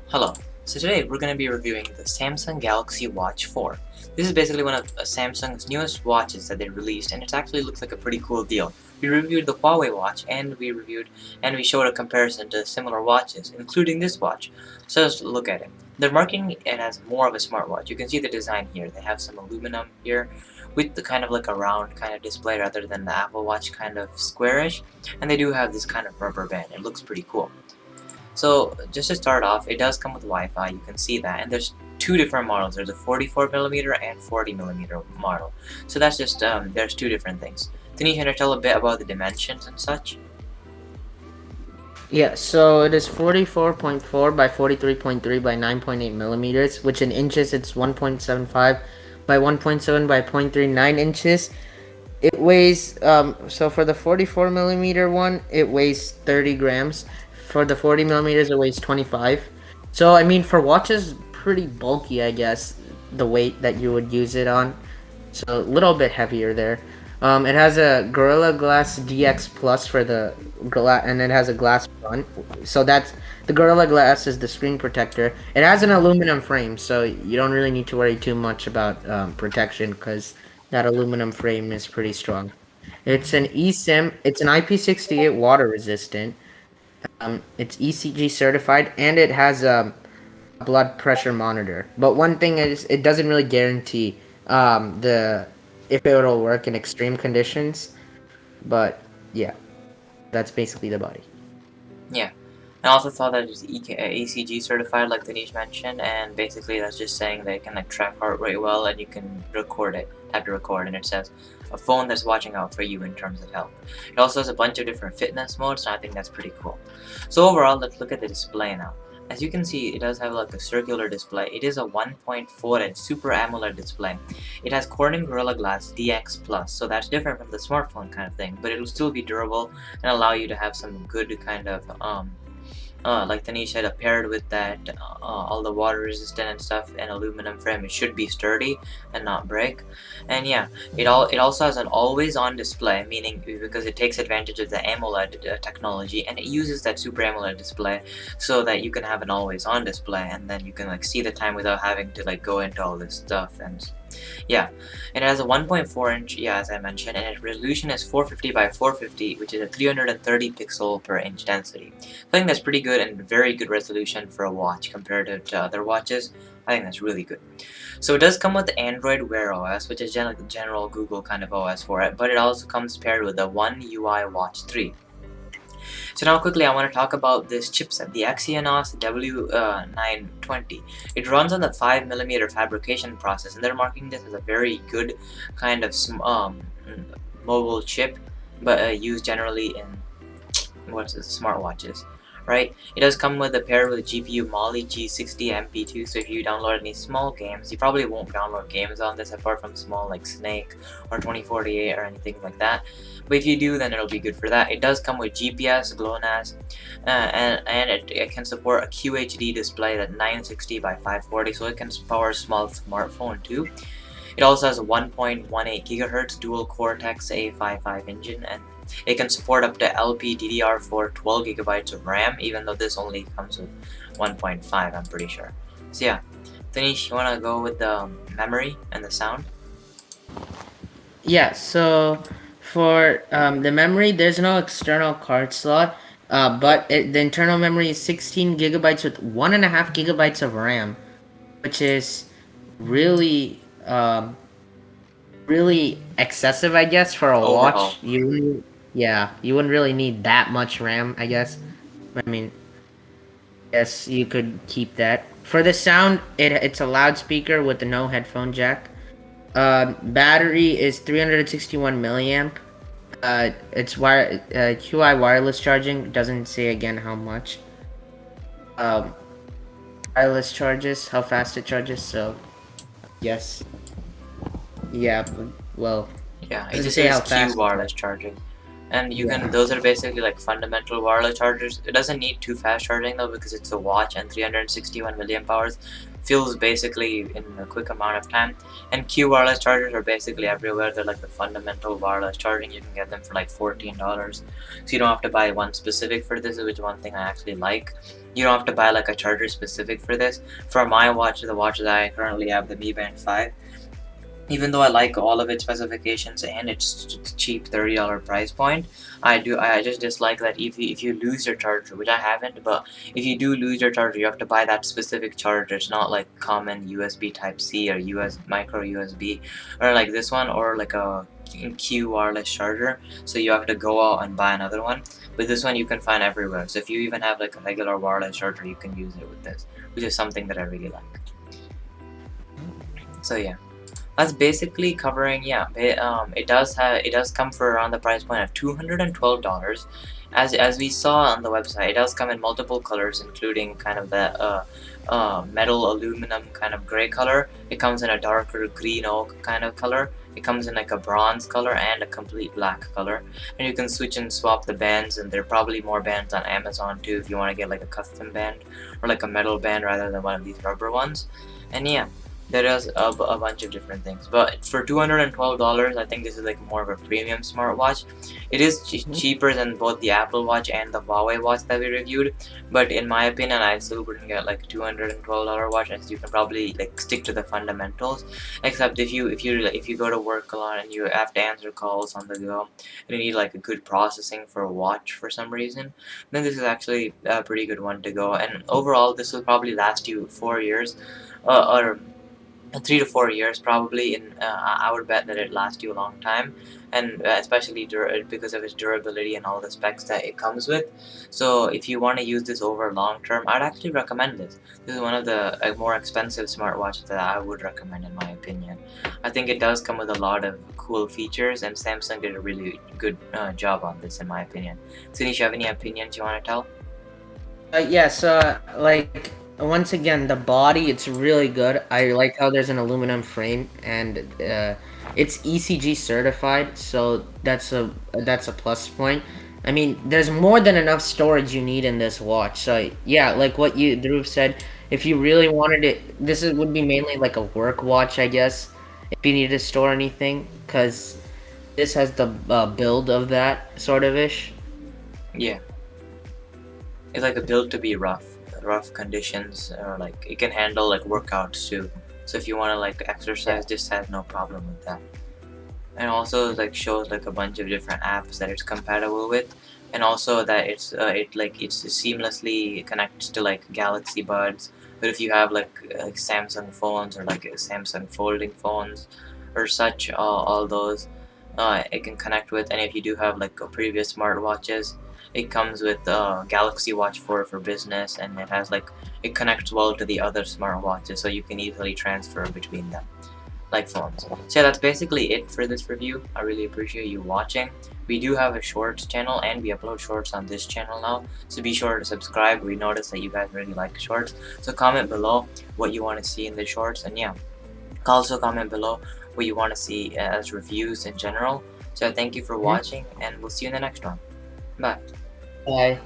Hello. So today we're going to be reviewing the Samsung Galaxy Watch 4. This is basically one of Samsung's newest watches that they released, and it actually looks like a pretty cool deal. We reviewed the Huawei watch, and we showed a comparison to similar watches, including this watch. So let's look at it. They're marketing it as more of a smartwatch. You can see the design here. They have some aluminum here with the kind of like a round kind of display rather than the Apple Watch kind of squarish, and they do have this kind of rubber band. It looks pretty cool. So just to start off, it does come with Wi-Fi, you can see that, and there's two different models. There's a 44mm and 40mm model. So that's just, there's two different things. Tanish, can you tell a bit about the dimensions and such? Yeah, so it is 44.4 by 43.3 by 9.8 millimeters, which in inches it's 1.75 by 1.7 by 0.39 inches. It weighs, so for the 44 millimeter one, it weighs 30 grams. For the 40 millimeters, it weighs 25. So, I mean, for watches, pretty bulky, I guess, the weight that you would use it on. So, a little bit heavier there. It has a Gorilla Glass DX Plus for the glass, and it has a glass front. So that's the Gorilla Glass is the screen protector. It has an aluminum frame, so you don't really need to worry too much about protection because that aluminum frame is pretty strong. It's an eSIM. It's an IP68 water resistant. It's ECG certified, and it has a blood pressure monitor. But one thing is, it doesn't really guarantee the if it will work in extreme conditions. But yeah, that's basically the body. Yeah. I also thought that it's ECG certified, like Tanish mentioned, and basically that's just saying that it can like track heart rate well, and you can record it, tap to record, and it says a phone that's watching out for you in terms of health. It also has a bunch of different fitness modes, and I think that's pretty cool. So overall, let's look at the display now. As you can see, it does have like a circular display. It is a 1.4-inch Super AMOLED display. It has Corning Gorilla Glass DX Plus, so that's different from the smartphone kind of thing, but it'll still be durable and allow you to have some good kind of like Tanish said, paired with that all the water resistant and stuff and aluminum frame, it should be sturdy and not break. And yeah, it also has an always on display, meaning because it takes advantage of the AMOLED technology, and it uses that Super AMOLED display so that you can have an always on display, and then you can like see the time without having to like go into all this stuff. And yeah, and it has a 1.4-inch, yeah, as I mentioned, and its resolution is 450 by 450, which is a 330 pixel per inch density. So I think that's pretty good and very good resolution for a watch compared to other watches. I think that's really good. So it does come with the Android Wear OS, which is the general Google kind of OS for it, but it also comes paired with the One UI Watch 3. So now quickly I want to talk about this chipset, the Exynos W920. It runs on the 5mm fabrication process, and they're marketing this as a very good kind of mobile chip, but used generally in smartwatches. Right? It does come with a pair with GPU Mali G60 MP2, so if you download any small games, you probably won't download games on this apart from small like Snake or 2048 or anything like that. But if you do, then it'll be good for that. It does come with GPS, GLONASS, and it can support a QHD display at 960 by 540, so it can power a small smartphone too. It also has a 1.18 GHz dual Cortex A55 engine, and it can support up to LPDDR4 12GB of RAM, even though this only comes with 1.5, I'm pretty sure. So yeah, Tanish, you wanna go with the memory and the sound? Yeah, so for the memory, there's no external card slot, the internal memory is 16 gigabytes with 1.5 gigabytes of RAM, which is really really excessive, I guess, for a Overhaul. watch. Yeah, you wouldn't really need that much RAM, I guess. I mean, yes, you could keep that. For the sound, it's a loudspeaker with the no headphone jack. Battery is 361 milliamp. It's QI wireless charging. Doesn't say again how much. Um, Wireless charges, how fast it charges. So yes, yeah. Well, Yeah, it doesn't just say says how Q fast it charges. wireless charging. And you can, Yeah. those are basically like fundamental wireless chargers. It doesn't need too fast charging though because it's a watch, and 361 milliamp hours fills basically in a quick amount of time. And Q wireless chargers are basically everywhere. They're like the fundamental wireless charging. You can get them for like $14. So you don't have to buy one specific for this, which is one thing I actually like. You don't have to buy like a charger specific for this. For my watch, the watch that I currently have, the Mi Band 5, even though I like all of its specifications and its cheap $30 price point, I just dislike that if you lose your charger, which I haven't, but if you do lose your charger, you have to buy that specific charger. It's not like common USB Type C or US micro USB, or like this one, or like a Q wireless charger. So you have to go out and buy another one. But this one you can find everywhere. So if you even have like a regular wireless charger, you can use it with this, which is something that I really like. So yeah, that's basically covering. Yeah, it does come for around the price point of $212. As we saw on the website, it does come in multiple colors, including kind of the metal aluminum kind of gray color. It comes in a darker green oak kind of color. It comes in like a bronze color and a complete black color, and you can switch and swap the bands, and there are probably more bands on Amazon too if you want to get like a custom band or like a metal band rather than one of these rubber ones. And yeah, there is a bunch of different things, but for $212, I think this is like more of a premium smartwatch. It is cheaper than both the Apple Watch and the Huawei watch that we reviewed, but in my opinion, I still wouldn't get like $212 watch, as you can probably like stick to the fundamentals. Except if you go to work a lot and you have to answer calls on the go, and you need like a good processing for a watch for some reason, then this is actually a pretty good one to go. And overall, this will probably last you 4 years, or 3 to 4 years probably. In I would bet that it lasts you a long time, and especially because of its durability and all the specs that it comes with. So if you want to use this over long term, I'd actually recommend this. This is one of the more expensive smartwatches that I would recommend, in my opinion. I think it does come with a lot of cool features, and Samsung did a really good job on this, in my opinion. Sinish, you have any opinions you want to tell? Yeah, so like once again, the body it's really good. I like how there's an aluminum frame and it's ECG certified, so that's a plus point. I mean, there's more than enough storage you need in this watch. So yeah, like what you Dhruv said, if you really wanted it, would be mainly like a work watch, I guess. If you need to store anything, because this has the build of that sort of ish. Yeah, it's like a built to be rough conditions, or like it can handle like workouts too. So if you want to like Yeah. exercise, this has no problem with that. And also like shows like a bunch of different apps that it's compatible with, and also that it seamlessly connects to like Galaxy Buds. But if you have like Samsung phones, or like Samsung folding phones or such, all those it can connect with. And if you do have like a previous smartwatches, it comes with Galaxy Watch 4 for business, and it connects well to the other smartwatches, so you can easily transfer between them like phones. So yeah, that's basically it for this review. I really appreciate you watching. We do have a shorts channel, and we upload shorts on this channel now, so be sure to subscribe. We noticed that you guys really like shorts, so comment below what you want to see in the shorts, and yeah, also comment below what you want to see as reviews in general. So thank you for Mhm. watching, and we'll see you in the next one. Bye. Bye.